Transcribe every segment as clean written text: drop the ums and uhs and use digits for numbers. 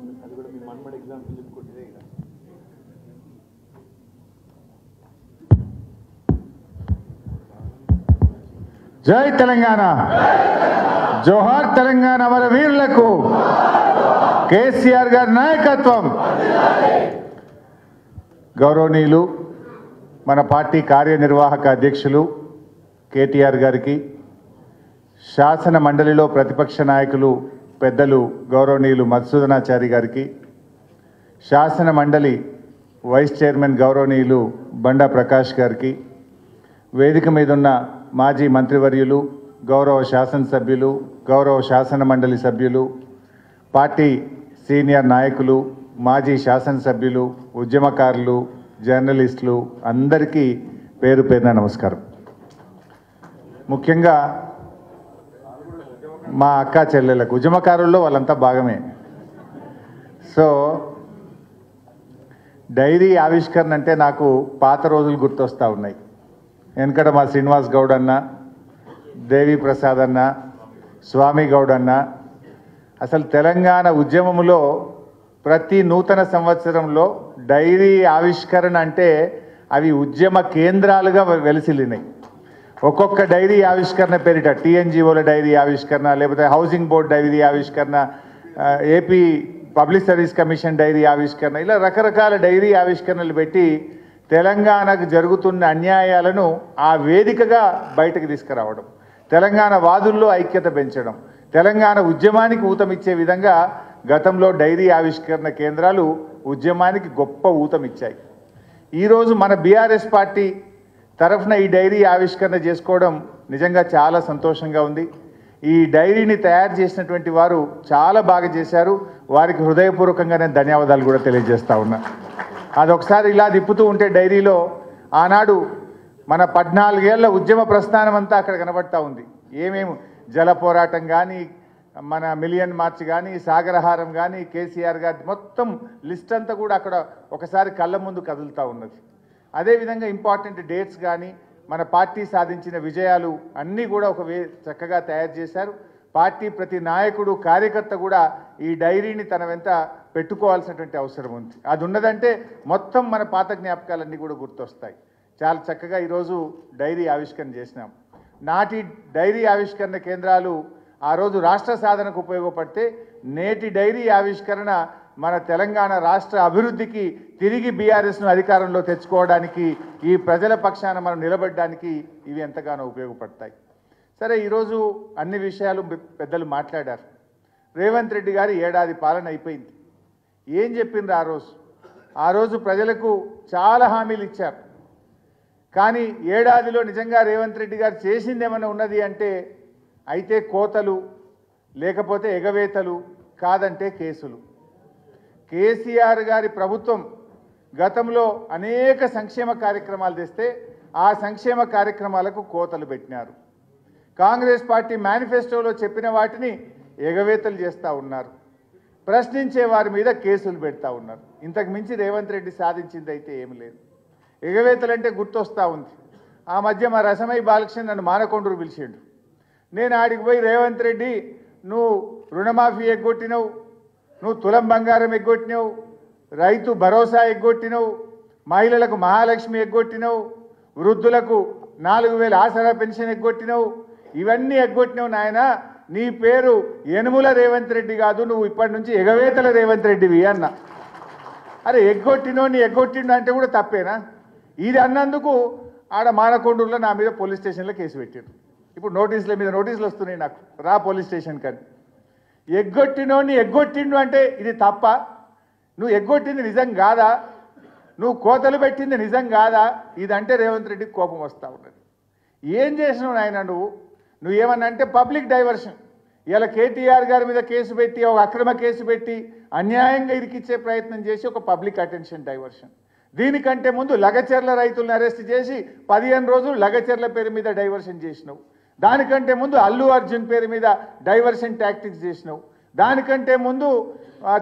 అది కూడా మీ మన్మడ్ ఎగ్జాంపుల్ చెప్పుకుంటే ఇక జై తెలంగాణ, జోహార్ తెలంగాణ అమర వీరులకు కేసీఆర్ గారి నాయకత్వం. గౌరవనీయులు మన పార్టీ కార్యనిర్వాహక అధ్యక్షులు కేటీఆర్ గారికి, శాసన మండలిలో ప్రతిపక్ష నాయకులు పెద్దలు గౌరవనీయులు మధుసూదనాచారి గారికి, శాసన మండలి వైస్ చైర్మన్ గౌరవనీయులు బండా ప్రకాష్ గారికి, వేదిక మీద ఉన్న మాజీ మంత్రివర్యులు, గౌరవ శాసనసభ్యులు, గౌరవ శాసన మండలి సభ్యులు, పార్టీ సీనియర్ నాయకులు, మాజీ శాసనసభ్యులు, ఉద్యమకారులు, జర్నలిస్టులు అందరికీ పేరు పేరున నమస్కారం. ముఖ్యంగా మా అక్క చెల్లెలకు, ఉద్యమకారుల్లో వాళ్ళంతా భాగమే. సో డైరీ ఆవిష్కరణ అంటే నాకు పాత రోజులు గుర్తొస్తూ ఉన్నాయి. వెనకట మా శ్రీనివాస్ గౌడ్ అన్న, దేవి ప్రసాద్ అన్న, స్వామి గౌడ్ అన్న, అసలు తెలంగాణ ఉద్యమంలో ప్రతి నూతన సంవత్సరంలో డైరీ ఆవిష్కరణ అంటే అవి ఉద్యమ కేంద్రాలుగా వెలిసిల్లినాయి. ఒక్కొక్క డైరీ ఆవిష్కరణ పేరిట టీఎన్జిఓల డైరీ ఆవిష్కరణ, లేకపోతే హౌసింగ్ బోర్డ్ డైరీ ఆవిష్కరణ, AP public service commission diary ఆవిష్కరణ, ఇలా రకరకాల డైరీ ఆవిష్కరణలు పెట్టి తెలంగాణకు జరుగుతున్న అన్యాయాలను ఆ వేదికగా బయటకు తీసుకురావడం, తెలంగాణ వాదుల్లో ఐక్యత పెంచడం, తెలంగాణ ఉద్యమానికి ఊతమిచ్చే విధంగా గతంలో డైరీ ఆవిష్కరణ కేంద్రాలు ఉద్యమానికి గొప్ప ఊతమిచ్చాయి. ఈరోజు మన బీఆర్ఎస్ పార్టీ తరఫున ఈ డైరీ ఆవిష్కరణ చేసుకోవడం నిజంగా చాలా సంతోషంగా ఉంది. ఈ డైరీని తయారు చేసినటువంటి వారు చాలా బాగా చేశారు. వారికి హృదయపూర్వకంగా నేను ధన్యవాదాలు కూడా తెలియజేస్తా ఉన్నా. అదొకసారి ఇలా తిప్పుతూ ఉంటే డైరీలో ఆనాడు మన 14 ఏళ్ల ఉద్యమ ప్రస్థానం అంతా అక్కడ కనబడతా ఉంది. ఏమేమి జల పోరాటం కానీ, మన మిలియన్ మార్చ్ కానీ, సాగరహారం కానీ, కేసీఆర్ గారి మొత్తం లిస్ట్ అంతా కూడా అక్కడ ఒకసారి కళ్ళ ముందు కదులుతూ ఉన్నది. అదేవిధంగా ఇంపార్టెంట్ డేట్స్ కానీ, మన పార్టీ సాధించిన విజయాలు అన్నీ కూడా చక్కగా తయారు చేశారు. పార్టీ ప్రతి నాయకుడు, కార్యకర్త కూడా ఈ డైరీని తన వెంట పెట్టుకోవాల్సినటువంటి అవసరం ఉంది. అది ఉన్నదంటే మొత్తం మన పాత జ్ఞాపకాలన్నీ కూడా గుర్తొస్తాయి. చాలా చక్కగా ఈరోజు డైరీ ఆవిష్కరణ చేసినాం. నాటి డైరీ ఆవిష్కరణ కేంద్రాలు ఆ రోజు రాష్ట్ర సాధనకు ఉపయోగపడితే, నేటి డైరీ ఆవిష్కరణ మన తెలంగాణ రాష్ట్ర అభివృద్ధికి, తిరిగి బీఆర్ఎస్ను అధికారంలో తెచ్చుకోవడానికి, ఈ ప్రజల పక్షాన మనం నిలబడడానికి ఇవి ఎంతగానో ఉపయోగపడతాయి. సరే, ఈరోజు అన్ని విషయాలు పెద్దలు మాట్లాడారు. రేవంత్ రెడ్డి గారి ఏడాది పాలన అయిపోయింది. ఏం చెప్పిండ్రు ఆ రోజు ప్రజలకు చాలా హామీలు ఇచ్చారు. కానీ ఏడాదిలో నిజంగా రేవంత్ రెడ్డి గారు చేసింది ఏమైనా ఉన్నది అంటే, అయితే కోతలు, లేకపోతే ఎగవేతలు, కాదంటే కేసులు. కేసీఆర్ గారి ప్రభుత్వం గతంలో అనేక సంక్షేమ కార్యక్రమాలు తెస్తే ఆ సంక్షేమ కార్యక్రమాలకు కోతలు పెట్టినారు. కాంగ్రెస్ పార్టీ మేనిఫెస్టోలో చెప్పిన వాటిని ఎగవేతలు చేస్తూ ఉన్నారు. ప్రశ్నించే వారి మీద కేసులు పెడతా ఉన్నారు. ఇంతకు మించి రేవంత్ రెడ్డి సాధించింది అయితే ఏమి లేదు. ఎగవేతలంటే గుర్తొస్తూ ఉంది. ఆ మధ్య మా రసమై బాలకృష్ణ నన్ను మానకొండూరు పిలిచిండు. నేను ఆడికి పోయి, రేవంత్ రెడ్డి నువ్వు రుణమాఫీ ఎగ్గొట్టినవు, నువ్వు తులం బంగారం ఎగ్గొట్టినవు, రైతు భరోసా ఎగ్గొట్టినవు, మహిళలకు మహాలక్ష్మి ఎగ్గొట్టినవు, వృద్ధులకు 4000 ఆసరా పెన్షన్ ఎగ్గొట్టినవు, ఇవన్నీ ఎగ్గొట్టినవు నాయన. నీ పేరు యనుముల రేవంత్ రెడ్డి కాదు, నువ్వు ఇప్పటి నుంచి ఎగవేతల రేవంత్ రెడ్డివి అన్న. అరే, ఎగ్గొట్టిండు అంటే కూడా తప్పేనా? ఇది అన్నందుకు ఆడ మానకొండూరులో నా మీద పోలీస్ స్టేషన్లో కేసు పెట్టారు. ఇప్పుడు నోటీసుల మీద నోటీసులు వస్తున్నాయి నాకు, రా పోలీస్ స్టేషన్ కానీ. ఎగ్గొట్టిండు అంటే ఇది తప్ప? నువ్వు ఎగ్గొట్టింది నిజం కాదా? నువ్వు కోతలు పెట్టింది నిజం కాదా? ఇదంటే రేవంత్ రెడ్డికి కోపం వస్తూ ఉన్నది. ఏం చేసినావు నాయన నువ్వేమన్నా అంటే పబ్లిక్ డైవర్షన్. ఇలా కేటీఆర్ గారి మీద కేసు పెట్టి, ఒక అక్రమ కేసు పెట్టి అన్యాయంగా ఇరికిచ్చే ప్రయత్నం చేసి ఒక పబ్లిక్ అటెన్షన్ డైవర్షన్. దీనికంటే ముందు లగచెర్ల రైతులను అరెస్ట్ చేసి 15 రోజులు లగచెర్ల పేరు మీద డైవర్షన్ చేసినావు. దానికంటే ముందు అల్లు అర్జున్ పేరు మీద డైవర్షన్ టాక్టిక్స్ చేసినావు. దానికంటే ముందు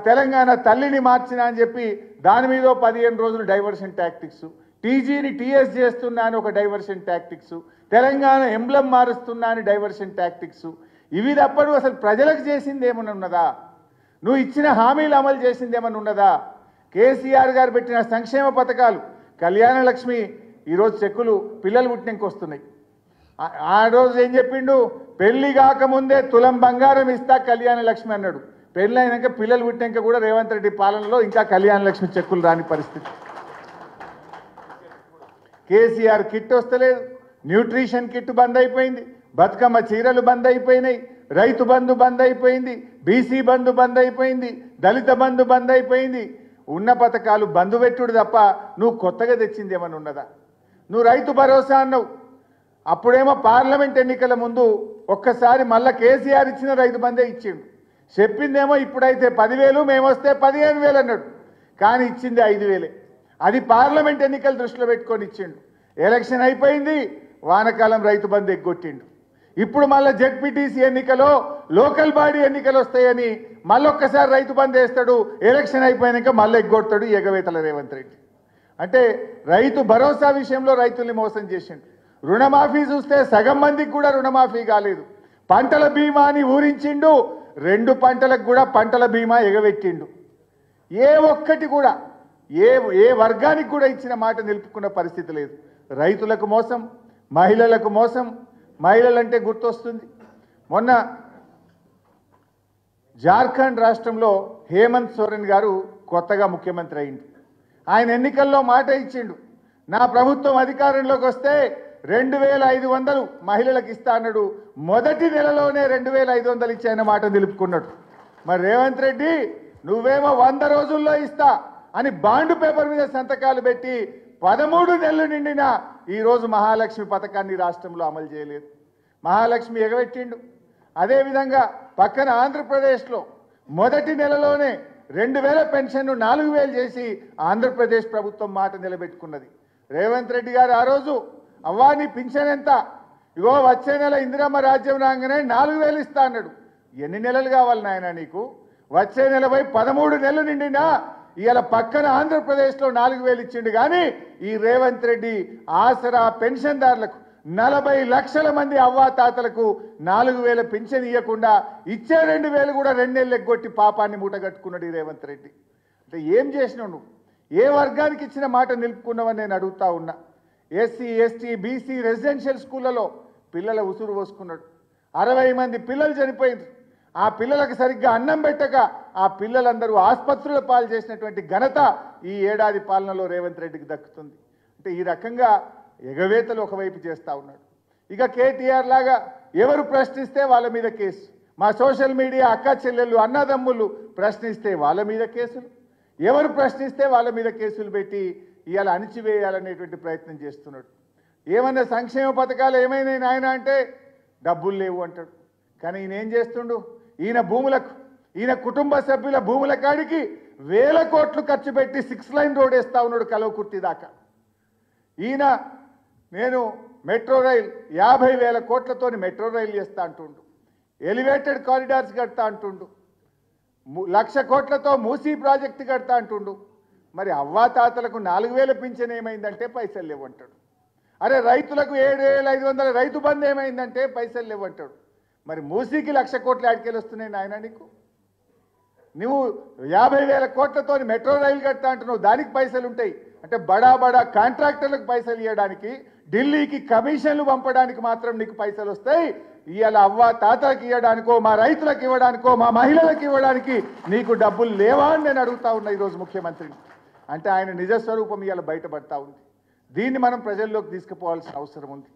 తెలంగాణ తల్లిని మార్చినా అని చెప్పి దాని మీద 15 రోజులు డైవర్షన్ టాక్టిక్స్. టీజీని టీఎస్ చేస్తున్నా అని ఒక డైవర్షన్ టాక్టిక్స్. తెలంగాణ ఎంబ్లం మారుస్తున్నా అని డైవర్షన్ టాక్టిక్స్. ఇవి తప్పడు అసలు ప్రజలకు చేసింది ఏమన్నా ఉన్నదా? నువ్వు ఇచ్చిన హామీలు అమలు చేసింది ఏమన్నా ఉన్నదా? కేసీఆర్ గారు పెట్టిన సంక్షేమ పథకాలు, కళ్యాణ లక్ష్మి ఈరోజు చెక్కులు పిల్లలు పుట్టినాక వస్తున్నాయి. ఆ రోజు ఏం చెప్పిండు? పెళ్లి కాకముందే తులం బంగారం ఇస్తా కళ్యాణ లక్ష్మి అన్నాడు. పెళ్లి అయినాక పిల్లలు పుట్టినాక కూడా రేవంత్ రెడ్డి పాలనలో ఇంకా కళ్యాణ లక్ష్మి చెక్కులు రాని పరిస్థితి. కేసీఆర్ కిట్ వస్తలేదు, న్యూట్రిషన్ కిట్ బంద్ అయిపోయింది, బతుకమ్మ చీరలు బంద్ అయిపోయినాయి, రైతు బంధు బంద్ అయిపోయింది, బీసీ బంధు బంద్ అయిపోయింది, దళిత బంధు బంద్ అయిపోయింది. ఉన్న పథకాలు బంధు పెట్టుడు తప్ప నువ్వు కొత్తగా తెచ్చింది ఏమన్నా ఉన్నదా? నువ్వు రైతు భరోసా అన్నావు. అప్పుడేమో పార్లమెంట్ ఎన్నికల ముందు ఒక్కసారి మళ్ళా కేసీఆర్ ఇచ్చిన రైతు బందే ఇచ్చిండు. చెప్పిందేమో ఇప్పుడైతే 10,000 మేమొస్తే 15,000 అన్నాడు. కానీ ఇచ్చింది 5,000. అది పార్లమెంట్ ఎన్నికలు దృష్టిలో పెట్టుకొని ఇచ్చిండు. ఎలక్షన్ అయిపోయింది, వానకాలం రైతు బంధు ఎగ్గొట్టిండు. ఇప్పుడు మళ్ళీ జెడ్పీటీసీ ఎన్నికలో లోకల్ బాడీ ఎన్నికలు వస్తాయని మళ్ళొక్కసారి రైతు బంధు వేస్తాడు. ఎలక్షన్ అయిపోయాక మళ్ళీ ఎగ్గొడతాడు ఎగవేతల రేవంత్ రెడ్డి. అంటే రైతు భరోసా విషయంలో రైతుల్ని మోసం చేసిండు. రుణమాఫీ చూస్తే సగం మందికి కూడా రుణమాఫీ కాలేదు. పంటల బీమాని ఊరించిండు, 2 పంటలకు కూడా పంటల బీమా ఎగబెట్టిండు. ఏ ఒక్కటి కూడా ఏ వర్గానికి కూడా ఇచ్చిన మాట నిలుపుకున్న పరిస్థితి లేదు. రైతులకు మోసం, మహిళలకు మోసం. మహిళలంటే గుర్తొస్తుంది, మొన్న జార్ఖండ్ రాష్ట్రంలో హేమంత్ సోరెన్ గారు కొత్తగా ముఖ్యమంత్రి అయింది. ఆయన ఎన్నికల్లో మాట ఇచ్చిండు, నా ప్రభుత్వం అధికారంలోకి వస్తే 2,500 మహిళలకు ఇస్తా అన్నాడు. మొదటి నెలలోనే 2,500 ఇచ్చాయన్న మాట నిలుపుకున్నాడు. మరి రేవంత్ రెడ్డి నువ్వేమో 100 రోజుల్లో ఇస్తా అని బాండ్ పేపర్ మీద సంతకాలు పెట్టి 13 నెలలు నిండినా ఈరోజు మహాలక్ష్మి పథకాన్ని రాష్ట్రంలో అమలు చేయలేదు. మహాలక్ష్మి ఎగబెట్టిండు. అదేవిధంగా పక్కన ఆంధ్రప్రదేశ్లో మొదటి నెలలోనే 2,000 పెన్షన్ను 4,000 చేసి ఆంధ్రప్రదేశ్ ప్రభుత్వం మాట నిలబెట్టుకున్నది. రేవంత్ రెడ్డి గారు ఆ రోజు అవ్వా నీ పింఛన్ ఎంత, ఇగో వచ్చే నెల ఇందిరమ్మ రాజ్యం రాగానే 4,000 ఇస్తా అన్నాడు. ఎన్ని నెలలు కావాలి నాయన నీకు? వచ్చే నెలపై 13 నెలలు నిండినా ఇవాళ పక్కన ఆంధ్రప్రదేశ్లో 4,000 ఇచ్చిండు. కానీ ఈ రేవంత్ రెడ్డి ఆసరా పెన్షన్దారులకు 40 లక్షల మంది అవ్వాతాతలకు 4,000 పింఛన్ ఇవ్వకుండా ఇచ్చే 2,000 కూడా 2 నెలలు ఎగ్గొట్టి పాపాన్ని మూటగట్టుకున్నాడు ఈ రేవంత్ రెడ్డి. అంటే ఏం చేసినావు నువ్వు? ఏ వర్గానికి ఇచ్చిన మాట నిలుపుకున్నావని నేను అడుగుతా ఉన్నా. ఎస్సీ, ఎస్టీ, బీసీ రెసిడెన్షియల్ స్కూళ్ళలో పిల్లల ఉసురు పోసుకున్నాడు. 60 మంది పిల్లలు చనిపోయింది. ఆ పిల్లలకు సరిగ్గా అన్నం పెట్టక ఆ పిల్లలందరూ ఆసుపత్రుల పాలు చేసినటువంటి ఘనత ఈ ఏడాది పాలనలో రేవంత్ రెడ్డికి దక్కుతుంది. అంటే ఈ రకంగా ఎగవేతలు ఒకవైపు చేస్తూ ఉన్నాడు. ఇక కేటీఆర్ లాగా ఎవరు ప్రశ్నిస్తే వాళ్ళ మీద కేసు, మా సోషల్ మీడియా అక్క చెల్లెళ్ళు అన్నదమ్ములు ప్రశ్నిస్తే వాళ్ళ మీద కేసులు, ఎవరు ప్రశ్నిస్తే వాళ్ళ మీద కేసులు పెట్టి ఇవాళ అణిచివేయాలనేటువంటి ప్రయత్నం చేస్తున్నాడు. ఏమన్నా సంక్షేమ పథకాలు ఏమైనా నాయన అంటే డబ్బులు లేవు అంటాడు. కానీ ఈయన ఏం చేస్తుండు? ఈయన భూములకు, ఈయన కుటుంబ సభ్యుల భూముల కాడికి 1,000 కోట్లు ఖర్చు పెట్టి 6 లైన్ రోడ్ వేస్తా ఉన్నాడు కలవకుర్తి దాకా. ఈయన నేను మెట్రో రైల్ 50,000 కోట్లతోని మెట్రో రైలు చేస్తా అంటుండు, ఎలివేటెడ్ కారిడార్స్ కడతా అంటుండు, 1,00,000 కోట్లతో మూసీ ప్రాజెక్టు కడతా అంటుండు. మరి అవ్వాతాతలకు 4,000 పింఛన్ ఏమైందంటే పైసలు లేవంటాడు. అరే రైతులకు 7,500 రైతు బంధు ఏమైందంటే పైసలు లేవంటాడు. మరి మూసీకి 1,00,000 కోట్లు ఆడికెళ్ళి వస్తున్నాయి నాయన నీకు? నువ్వు 50,000 కోట్లతో మెట్రో రైలు కడతా అంటున్నావు, దానికి పైసలు ఉంటాయి. అంటే బడా బడా కాంట్రాక్టర్లకు పైసలు ఇవ్వడానికి, ఢిల్లీకి కమిషన్లు పంపడానికి మాత్రం నీకు పైసలు వస్తాయి. ఇవాళ అవ్వ తాతలకు ఇవ్వడానికో, మా రైతులకు ఇవ్వడానికో, మా మహిళలకు ఇవ్వడానికి నీకు డబ్బులు లేవా అని నేను అడుగుతా ఉన్నా ఈరోజు ముఖ్యమంత్రిని. అంటే ఆయన నిజస్వరూపం ఇవాళ బయటపడతా ఉంది. దీన్ని మనం ప్రజల్లోకి తీసుకుపోవాల్సిన అవసరం ఉంది.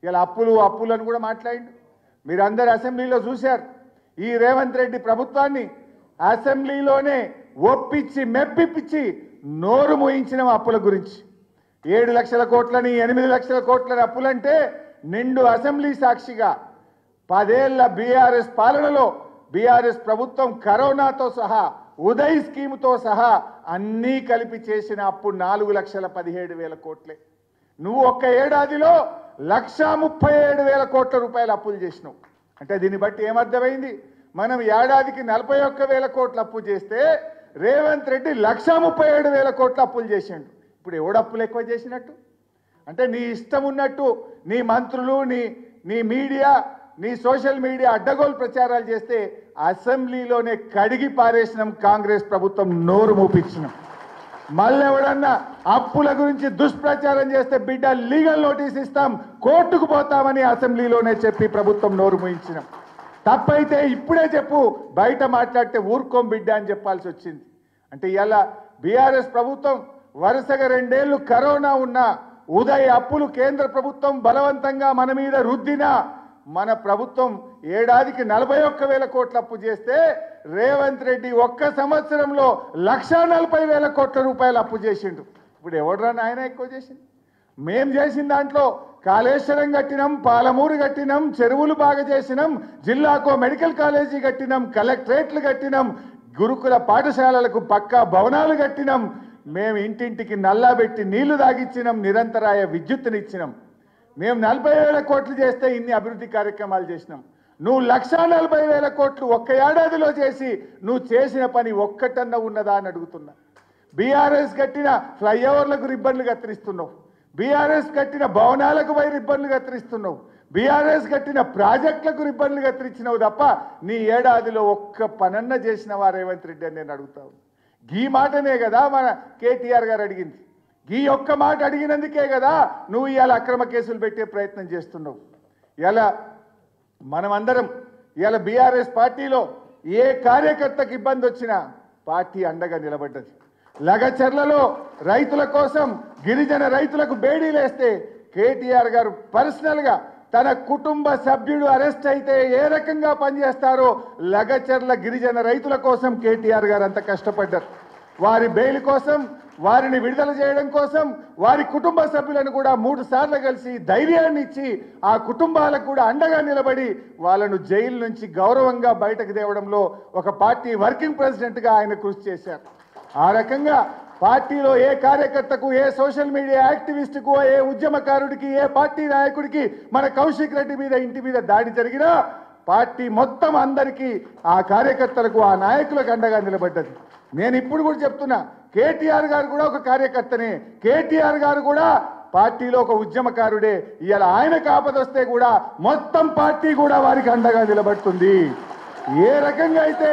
ఇలా అప్పులను కూడా మాట్లాడిండు. మీరందరూ అసెంబ్లీలో చూశారు. ఈ రేవంత్ రెడ్డి ప్రభుత్వాన్ని అసెంబ్లీలోనే ఒప్పించి మెప్పిపించి నోరు మూయించిన అప్పుల గురించి 7 లక్షల కోట్లని 8 లక్షల కోట్లని అప్పులంటే నిండు అసెంబ్లీ సాక్షిగా 10 ఏళ్ల బీఆర్ఎస్ పాలనలో బీఆర్ఎస్ ప్రభుత్వం కరోనాతో సహా ఉదయ్ స్కీమ్తో సహా అన్నీ కలిపి చేసిన అప్పు 4,17,000 కోట్లే. నువ్వు ఒక్క ఏడాదిలో 1,37,000 కోట్ల రూపాయల అప్పులు చేసినావు. అంటే దీన్ని బట్టి ఏమర్థమైంది? మనం ఏడాదికి 41,000 కోట్ల అప్పు చేస్తే రేవంత్ రెడ్డి 1,37,000 కోట్ల అప్పులు చేసిండు. ఇప్పుడు ఎవడు అప్పులు ఎక్కువ చేసినట్టు? అంటే నీ ఇష్టం ఉన్నట్టు నీ మంత్రులు, నీ మీడియా నీ సోషల్ మీడియా అడ్డగోలు ప్రచారాలు చేస్తే అసెంబ్లీలోనే కడిగి పారేసినాం. కాంగ్రెస్ ప్రభుత్వం నోరు మూపించినాం. మళ్ళీ ఎవడన్నా అప్పుల గురించి దుష్ప్రచారం చేస్తే బిడ్డ లీగల్ నోటీస్ ఇస్తాం, కోర్టుకు పోతామని అసెంబ్లీలోనే చెప్పి ప్రభుత్వం నోరు మూయించినాం. తప్పైతే ఇప్పుడే చెప్పు, బయట మాట్లాడితే ఊరుకోం బిడ్డ అని చెప్పాల్సి వచ్చింది. అంటే ఇలా బీఆర్ఎస్ ప్రభుత్వం వరుసగా 2 ఏళ్లు కరోనా ఉన్నా ఉదయ్ అప్పులు కేంద్ర ప్రభుత్వం బలవంతంగా మన మీద రుద్దినా మన ప్రభుత్వం ఏడాదికి 41,000 కోట్ల అప్పు చేస్తే రేవంత్ రెడ్డి ఒక్క సంవత్సరంలో 1,40,000 కోట్ల రూపాయలు అప్పు చేసిండు. ఇప్పుడు ఎవడరా నాయన ఎక్కువ చేసింది? మేం చేసిన దాంట్లో కాళేశ్వరం కట్టినాం, పాలమూరు కట్టినాం, చెరువులు బాగా చేసినాం, జిల్లాకో మెడికల్ కాలేజీ కట్టినాం, కలెక్టరేట్లు కట్టినాం, గురుకుల పాఠశాలలకు పక్కా భవనాలు కట్టినాం, మేము ఇంటింటికి నల్లా పెట్టి నీళ్లు తాగిచ్చినాం, నిరంతరాయ విద్యుత్తునిచ్చినాం. మేము 40,000 కోట్లు చేస్తే ఇన్ని అభివృద్ధి కార్యక్రమాలు చేసినాం. నువ్వు 1,40,000 కోట్లు ఒక్క ఏడాదిలో చేసి నువ్వు చేసిన పని ఒక్కటన్నా ఉన్నదా అని అడుగుతున్నా. బీఆర్ఎస్ కట్టిన ఫ్లైఓవర్లకు రిబ్బన్లు కత్తిరిస్తున్నావు, బీఆర్ఎస్ కట్టిన భవనాలకు రిబ్బన్లు కత్తిరిస్తున్నావు, బీఆర్ఎస్ కట్టిన ప్రాజెక్టులకు రిబ్బన్లు కత్తిరించినావు తప్ప నీ ఏడాదిలో ఒక్క పనన్న చేసినవా రేవంత్ రెడ్డి అని నేను అడుగుతావు. ఈ మాటనే కదా మన కేటీఆర్ గారు అడిగింది. ఈ ఒక్క మాట అడిగినందుకే కదా నువ్వు ఇవాళ అక్రమ కేసులు పెట్టే ప్రయత్నం చేస్తున్నావు. ఇలా మనమందరం ఇవాళ బీఆర్ఎస్ పార్టీలో ఏ కార్యకర్తకు ఇబ్బంది వచ్చినా పార్టీ అండగా నిలబడ్డది. లగచర్లలో రైతుల కోసం గిరిజన రైతులకు బేడీలేస్తే కేటీఆర్ గారు పర్సనల్గా తన కుటుంబ సభ్యుడు అరెస్ట్ అయితే ఏ రకంగా పనిచేస్తారో లగచర్ల గిరిజన రైతుల కోసం కేటీఆర్ గారు అంత కష్టపడ్డారు. వారి బెయిల్ కోసం, వారిని విడుదల చేయడం కోసం వారి కుటుంబ సభ్యులను కూడా 3 సార్లు కలిసి ధైర్యాన్ని ఇచ్చి ఆ కుటుంబాలకు కూడా అండగా నిలబడి వాళ్ళను జైలు నుంచి గౌరవంగా బయటకు తేవడంలో ఒక పార్టీ వర్కింగ్ ప్రెసిడెంట్గా ఆయన కృషి చేశారు. ఆ రకంగా పార్టీలో ఏ కార్యకర్తకు, ఏ సోషల్ మీడియా యాక్టివిస్టుకు, ఏ ఉద్యమకారుడికి, ఏ పార్టీ నాయకుడికి మన కౌశిక్ రెడ్డి మీద ఇంటి మీద దాడి జరిగినా పార్టీ మొత్తం అందరికీ ఆ కార్యకర్తలకు, ఆ నాయకులకు అండగా నిలబడ్డది. నేను ఇప్పుడు కూడా చెప్తున్నా, కేటీఆర్ గారు కూడా ఒక కార్యకర్తనే, కేటీఆర్ గారు కూడా పార్టీలో ఒక ఉద్యమకారుడే. ఇవాళ ఆయనకు ఆపదొస్తే కూడా మొత్తం పార్టీ కూడా వారికి అండగా నిలబడుతుంది. ఏ రకంగా అయితే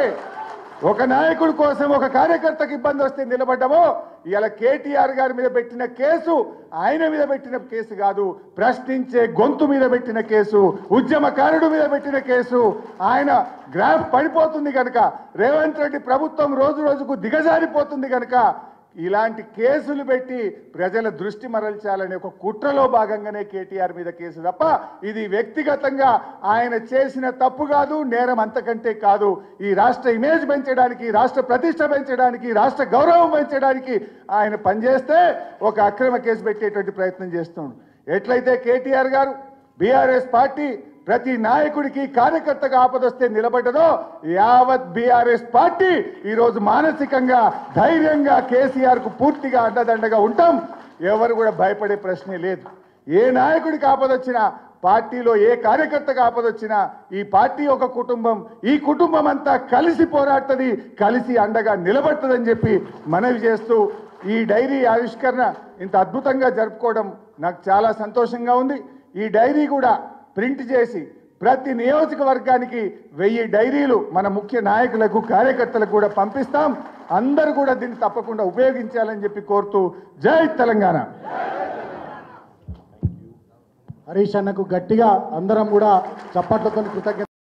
ఒక నాయకుడి కోసం, ఒక కార్యకర్తకు ఇబ్బంది వస్తే నిలబడ్డామో, ఇవాళ కేటీఆర్ గారి మీద పెట్టిన కేసు ఆయన మీద పెట్టిన కేసు కాదు, ప్రశ్నించే గొంతు మీద పెట్టిన కేసు, ఉద్యమకారుడు మీద పెట్టిన కేసు. ఆయన గ్రాఫ్ పడిపోతుంది కనుక, రేవంత్ రెడ్డి ప్రభుత్వం రోజు రోజుకు దిగజారిపోతుంది కనుక ఇలాంటి కేసులు పెట్టి ప్రజల దృష్టి మరల్చాలనే ఒక కుట్రలో భాగంగానే కేటీఆర్ మీద కేసు తప్ప ఇది వ్యక్తిగతంగా ఆయన చేసిన తప్పు కాదు, నేరం అంతకంటే కాదు. ఈ రాష్ట్ర ఇమేజ్ పెంచడానికి, రాష్ట్ర ప్రతిష్ట పెంచడానికి, రాష్ట్ర గౌరవం పెంచడానికి ఆయన పనిచేస్తే ఒక అక్రమ కేసు పెట్టేటువంటి ప్రయత్నం చేస్తున్నాడు. ఎట్లయితే కేటీఆర్ గారు, బీఆర్ఎస్ పార్టీ ప్రతి నాయకుడికి, కార్యకర్తకు ఆపదొస్తే నిలబడ్డదో యావత్ బీఆర్ఎస్ పార్టీ ఈరోజు మానసికంగా, ధైర్యంగా కేసీఆర్ కు పూర్తిగా అండదండగా ఉంటాం. ఎవరు కూడా భయపడే ప్రశ్నే లేదు. ఏ నాయకుడికి ఆపదొచ్చినా, పార్టీలో ఏ కార్యకర్తకు ఆపదొచ్చినా ఈ పార్టీ ఒక కుటుంబం, ఈ కుటుంబం అంతా కలిసి పోరాడుతుంది, కలిసి అండగా నిలబడుతుందని చెప్పి మనవి చేస్తూ ఈ డైరీ ఆవిష్కరణ ఇంత అద్భుతంగా జరుపుకోవడం నాకు చాలా సంతోషంగా ఉంది. ఈ డైరీ కూడా ప్రింట్ చేసి ప్రతి నియోజకవర్గానికి 1000 డైరీలు మన ముఖ్య నాయకులకు, కార్యకర్తలకు కూడా పంపిస్తాం. అందరూ కూడా దీన్ని తప్పకుండా ఉపయోగించాలని చెప్పి కోరుతూ జై తెలంగాణ. హరీష్ అన్నకు గట్టిగా అందరం కూడా చప్పట్లతో కృతజ్ఞత